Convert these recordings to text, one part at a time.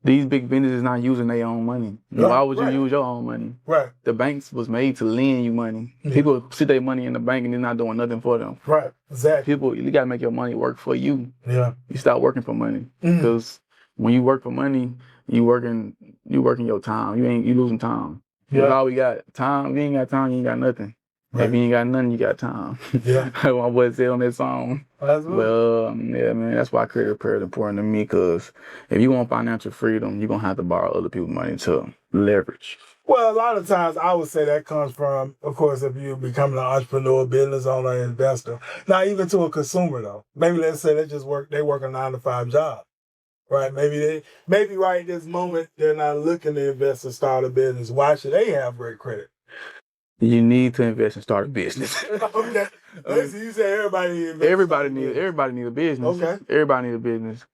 These big businesses not using their own money. Right, Why would you right. use your own money? Right. The banks was made to lend you money. Yeah. People sit their money in the bank and they're not doing nothing for them. Right. Exactly. People, you gotta make your money work for you. Yeah. You stop working for money because when you work for money, you working your time. You losing time. Yeah. That's all we got. Time. If you ain't got time, you ain't got nothing. Right. If you ain't got nothing, you got time. Yeah. My boy said on that song. Absolutely. Well, yeah, man, that's why credit repair is important to me, because if you want financial freedom, you're going to have to borrow other people's money to leverage. Well, a lot of times I would say that comes from, of course, if you're becoming an entrepreneur, business owner, investor. Not even to a consumer, though. Maybe let's say they work a 9-to-5 job, right? Maybe right this moment, they're not looking to invest and start a business. Why should they have great credit? You need to invest and start a business. Okay. Listen, you say everybody needs invest. Everybody need a business. Okay. Everybody need a business.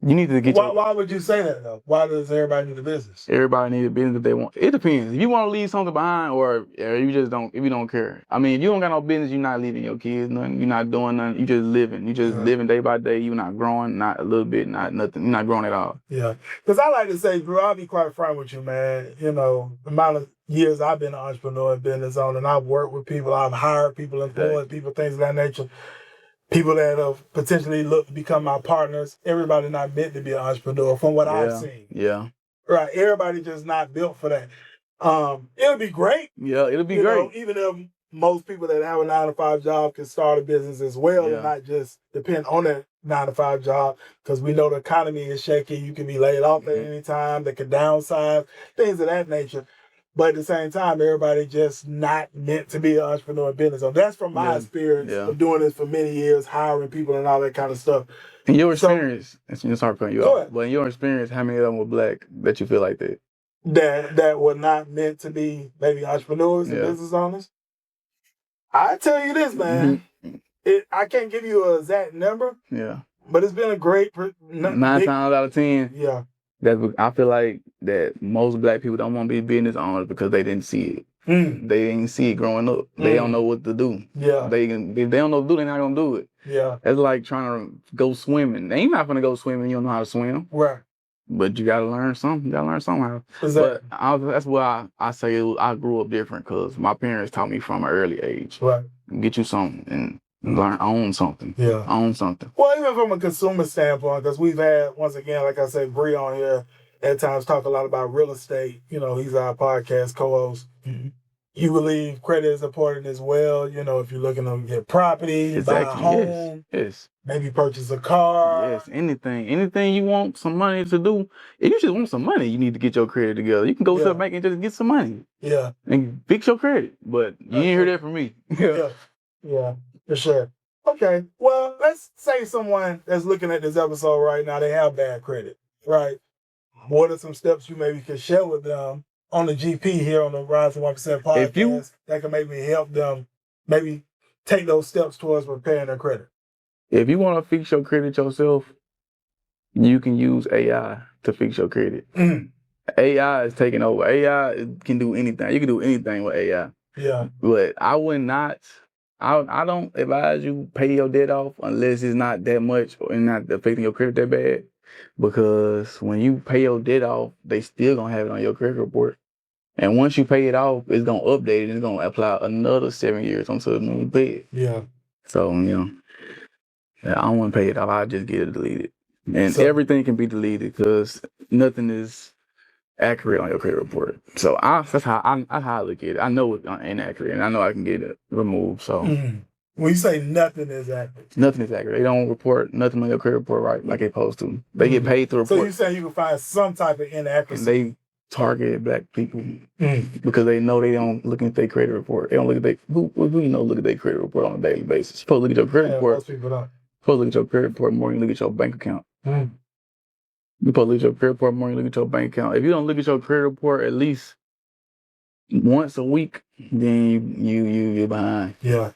You need to get Why would you say that, though? Why does everybody need a business? Everybody need a business if they want. It depends. If you want to leave something behind, or you just don't, if you don't care. I mean, if you don't got no business, you're not leaving your kids nothing. You're not doing nothing. You just living. You just living day by day. You're not growing, not a little bit, not nothing. You're not growing at all. Yeah. Because I like to say, Drew, I'll be quite frank with you, man. You know, the amount of years I've been an entrepreneur and business owner, and I've worked with people, I've hired people, employed people, things of that nature. People that have potentially looked to become my partners, everybody not meant to be an entrepreneur from what I've seen. Yeah. Right. Everybody just not built for that. It'll be great. Yeah, it'll be great. Know, even if most people that have a 9-to-5 job can start a business as well and not just depend on that 9-to-5 job, because we know the economy is shaky. You can be laid off at any time. They can downsize, things of that nature. But at the same time, everybody just not meant to be an entrepreneur business. So that's from my experience of doing this for many years, hiring people and all that kind of stuff. In your experience, sorry for cutting you off, ahead. but in your experience, how many of them were black that you feel like that? That were not meant to be maybe entrepreneurs and business owners? I tell you this, man. I can't give you an exact number. Yeah. But it's been a great 9 times out of 10. Yeah. I feel like that most black people don't want to be business owners because they didn't see it. They didn't see it growing up. They don't know what to do. Yeah. If they don't know what to do, they're not gonna do it. Yeah. It's like trying to go swimming. They ain't not gonna go swimming. You don't know how to swim. Right. But you gotta learn something. You gotta learn somehow. Exactly. But that's why I say I grew up different, because my parents taught me from an early age. Right. Get you something and own something. Yeah. Own something. Well, even from a consumer standpoint, because we've had, once again, like I said, Bree on here at times talk a lot about real estate. You know, he's our podcast co-host. You believe credit is important as well. You know, if you're looking to get property, buy a home, maybe purchase a car. Yes, anything you want some money to do. If you just want some money, you need to get your credit together. You can go to the bank and just get some money. Yeah. And fix your credit. But you didn't hear that from me. Yeah, for sure. Okay, well, let's say someone that's looking at this episode right now, they have bad credit, right? What are some steps you maybe could share with them on the GP here on the Rise to 1% podcast that can maybe help them maybe take those steps towards repairing their credit? If you want to fix your credit yourself, you can use AI to fix your credit. AI is taking over. AI can do anything. You can do anything with AI. Yeah. But I don't advise you pay your debt off unless it's not that much and not affecting your credit that bad. Because when you pay your debt off, they still gonna have it on your credit report. And once you pay it off, it's gonna update it and it's gonna apply another 7 years until the new pay it. Yeah. So, I don't want to pay it off. I just get it deleted. And everything can be deleted because nothing is accurate on your credit report. So that's how I look at it. I know it's inaccurate, and I know I can get it removed. So when you say nothing is accurate, nothing is accurate. They don't report nothing on your credit report right like they're supposed to. They get paid to report. So you saying you can find some type of inaccuracy? And they target black people because they know they don't look at their credit report. They don't look at who look at their credit report on a daily basis. You're supposed to look at your credit report. Most people don't. You're supposed to look at your credit report more than you look at your bank account. You're supposed to look at your credit report more than you look at your bank account. If you don't look at your credit report at least once a week, then you're behind. Yeah.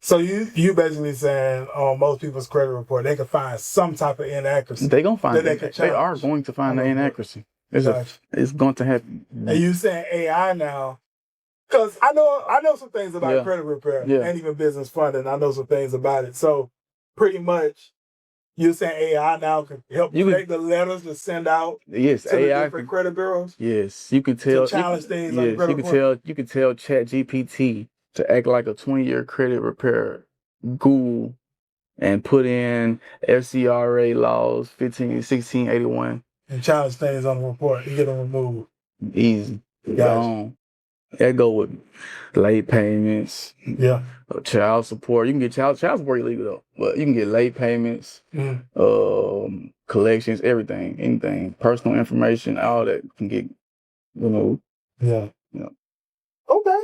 So you basically saying on most people's credit report, they can find some type of inaccuracy. They're going to find it. They are going to find the inaccuracy. It's going to happen. And you saying AI now, because I know some things about credit repair and even business funding. I know some things about it. So pretty much You're saying AI now can help create the letters to send out to AI the different credit bureaus? Yes, you can tell. To challenge things yes, on credit you can tell ChatGPT to act like a 20-year credit repair guru and put in FCRA laws 1681. And challenge things on the report and get them removed. Easy. Gone. That go with late payments. Yeah. Child support. You can get child support illegal though, but you can get late payments, collections, everything, anything, personal information, all that can get removed. Yeah. Okay.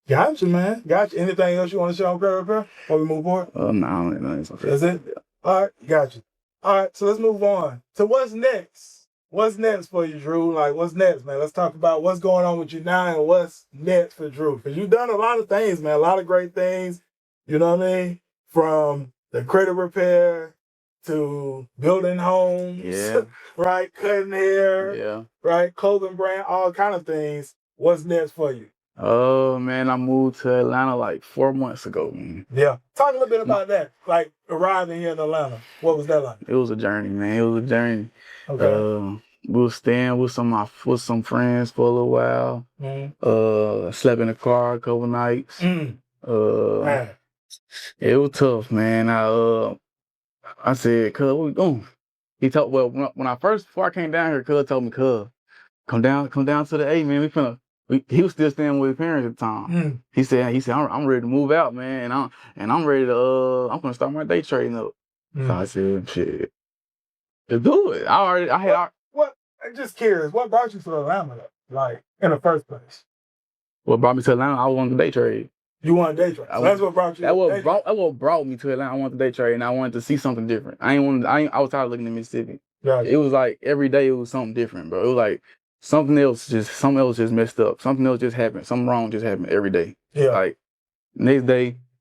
Gotcha, man. Gotcha. Anything else you want to share on credit repair before we move forward? No, it's okay. That's it? All right, gotcha. All right, so let's move on. So what's next? What's next for you, Drew? Like, what's next, man? Let's talk about what's going on with you now and what's next for Drew. Because you've done a lot of things, man. A lot of great things. You know what I mean? From the credit repair to building homes, right? Cutting hair, right? Clothing brand, all kind of things. What's next for you? Oh, man, I moved to Atlanta like 4 months ago, man. Yeah. Talk a little bit about that. Like, arriving here in Atlanta. What was that like? It was a journey, man. It was a journey. Okay. We were staying with some friends for a little while. Slept in the car a couple nights. Man. It was tough, man. I said, "Cuz, what we doing?" He told, before I came down here, Cuz told me, "Cuz, come down to the A, man. He was still staying with his parents at the time. He said, I'm ready to move out, man, and I'm ready to I'm gonna start my day trading up." So I said, "Shit, let's do it." I'm just curious, what brought you to Atlanta, like, in the first place? What brought me to Atlanta? I wanted to day trade. You wanted to day trade. So that's what brought you. That what brought me to Atlanta. I wanted to day trade, and I wanted to see something different. I was tired of looking at Mississippi. Gotcha. It was like every day it was something different, bro. It was like something else just messed up. Something else just happened. Something wrong just happened every day. Yeah. Like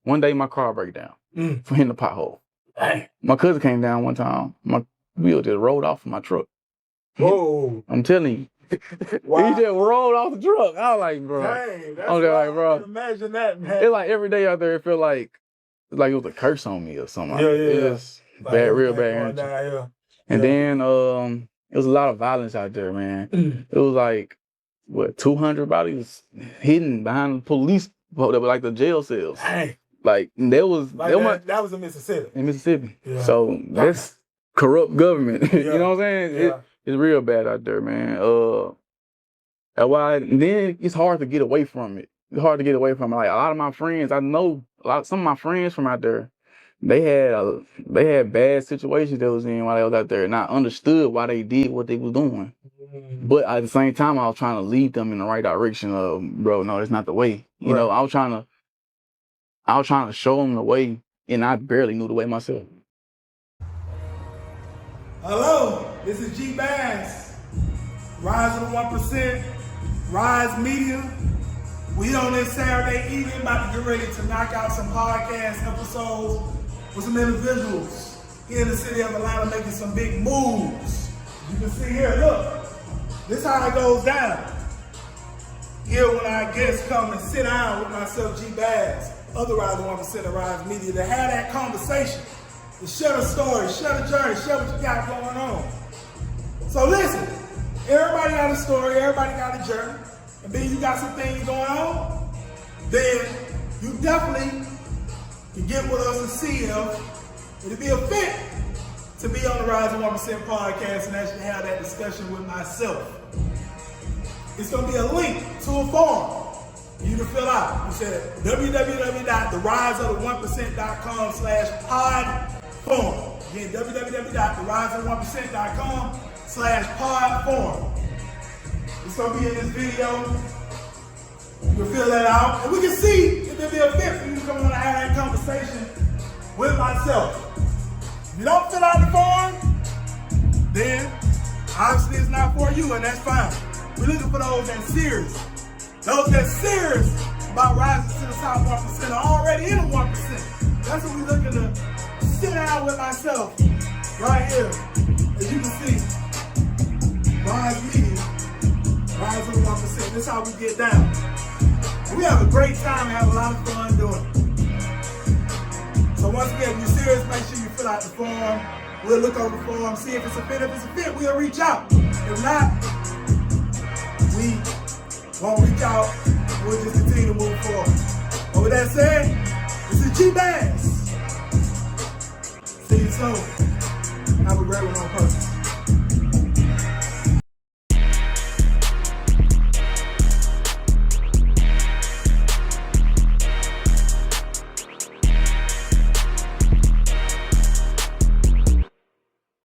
one day my car break down from hitting the pothole. Dang. My cousin came down one time. My wheel just rolled off of my truck. Whoa. I'm telling you. Wow. He just rolled off the truck. I was like, bro. Dang, that's bro. I can imagine that, man. It's like every day out there, it felt like it was a curse on me or something. Yeah. It was bad, real bad energy. And then it was a lot of violence out there, man. It was like 200 bodies hidden behind the police, like the jail cells. Dang. Like that was in Mississippi. In Mississippi. Yeah. So that's corrupt government. You know what I'm saying? Yeah. It's real bad out there, man. Then it's hard to get away from it. It's hard to get away from it. Like a lot of my friends, some of my friends from out there, they had bad situations they was in while they was out there, and I understood why they did what they was doing. But at the same time, I was trying to lead them in the right direction of, bro, no, that's not the way. You know, I was trying to show them the way, and I barely knew the way myself. Hello, this is G Bass, Rise of the 1%, Rise Media. We on this Saturday evening about to get ready to knock out some podcast episodes with some individuals here in the city of Atlanta making some big moves. You can see here, look, this is how it goes down. Here when our guests come and sit down with myself, G Bass, other Rise of the 1% of Rise Media, to have that conversation. To share the story, share the journey, share what you got going on. So listen, everybody got a story, everybody got a journey, and then you got some things going on, then you definitely can get with us and see if it'll be a fit to be on the Rise of 1% podcast and actually have that discussion with myself. It's going to be a link to a form you can fill out. You said www.theriseof1%.com/pod form. Again, www.theriseof1%.com/pod form. It's going to be in this video. You can fill that out. And we can see if there'll be a fit for you to come on and have that conversation with myself. If you don't fill out the form, then obviously it's not for you, and that's fine. We're looking for those that's serious. Those that's serious about rising to the top 1% are already in the 1%. That's what we're looking to sit down with myself right here. As you can see, Rise Media, Rise of the 1%. This is how we get down. We have a great time and have a lot of fun doing it. So once again, if you're serious, make sure you fill out the form. We'll look on the form, see if it's a fit. If it's a fit, we'll reach out. If not, we won't reach out. We'll just continue to move forward. But with that said, this is G-Bass. See you soon.